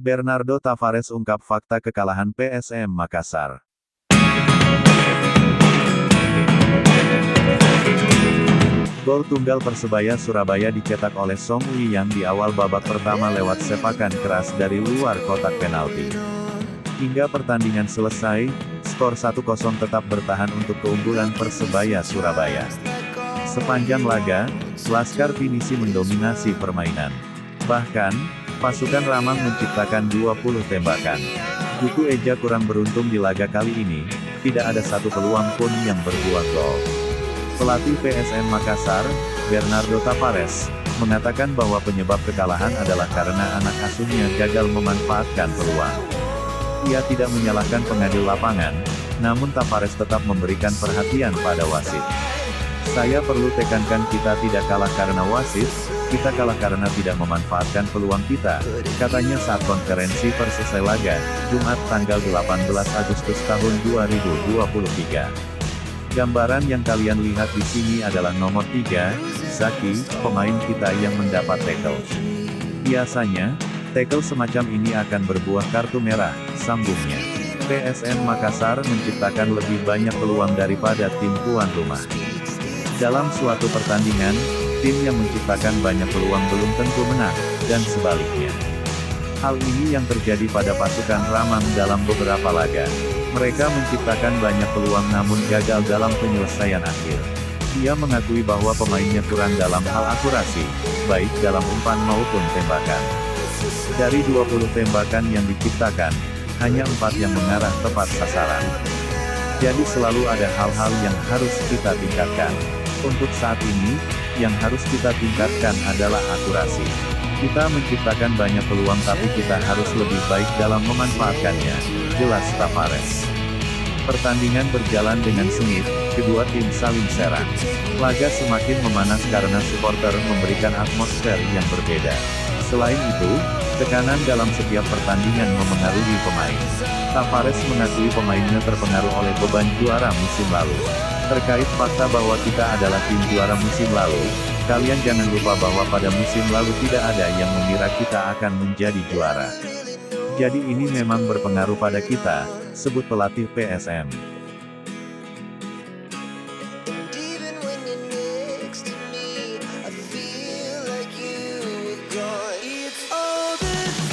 Bernardo Tavares ungkap fakta kekalahan PSM Makassar. Gol tunggal Persebaya Surabaya dicetak oleh Song Ui Yang di awal babak pertama lewat sepakan keras dari luar kotak penalti. Hingga pertandingan selesai, skor 1-0 tetap bertahan untuk keunggulan Persebaya Surabaya. Sepanjang laga, Laskar Pinisi mendominasi permainan. Bahkan, pasukan Ramang menciptakan 20 tembakan. Duku Eja kurang beruntung di laga kali ini, tidak ada satu peluang pun yang berbuah gol. Pelatih PSM Makassar, Bernardo Tavares, mengatakan bahwa penyebab kekalahan adalah karena anak asuhnya gagal memanfaatkan peluang. Ia tidak menyalahkan pengadil lapangan, namun Tavares tetap memberikan perhatian pada wasit. Saya perlu tekankan kita tidak kalah karena wasit, kita kalah karena tidak memanfaatkan peluang kita, katanya saat konferensi pers selesai laga, Jumat tanggal 18 Agustus tahun 2023. Gambaran yang kalian lihat di sini adalah nomor 3, Zaki, pemain kita yang mendapat tackle. Biasanya, tackle semacam ini akan berbuah kartu merah, sambungnya. PSM Makassar menciptakan lebih banyak peluang daripada tim tuan rumah. Dalam suatu pertandingan, tim yang menciptakan banyak peluang belum tentu menang, dan sebaliknya. Hal ini yang terjadi pada pasukan Ramang dalam beberapa laga. Mereka menciptakan banyak peluang namun gagal dalam penyelesaian akhir. Ia mengakui bahwa pemainnya kurang dalam hal akurasi, baik dalam umpan maupun tembakan. Dari 20 tembakan yang diciptakan, hanya 4 yang mengarah tepat sasaran. Jadi selalu ada hal-hal yang harus kita tingkatkan. Untuk saat ini, yang harus kita tingkatkan adalah akurasi. Kita menciptakan banyak peluang tapi kita harus lebih baik dalam memanfaatkannya, jelas Tavares. Pertandingan berjalan dengan sengit, kedua tim saling serang. Laga semakin memanas karena supporter memberikan atmosfer yang berbeda. Selain itu, tekanan dalam setiap pertandingan memengaruhi pemain. Tavares mengakui pemainnya terpengaruh oleh beban juara musim lalu. Terkait fakta bahwa kita adalah tim juara musim lalu, kalian jangan lupa bahwa pada musim lalu tidak ada yang mengira kita akan menjadi juara. Jadi ini memang berpengaruh pada kita, sebut pelatih PSM.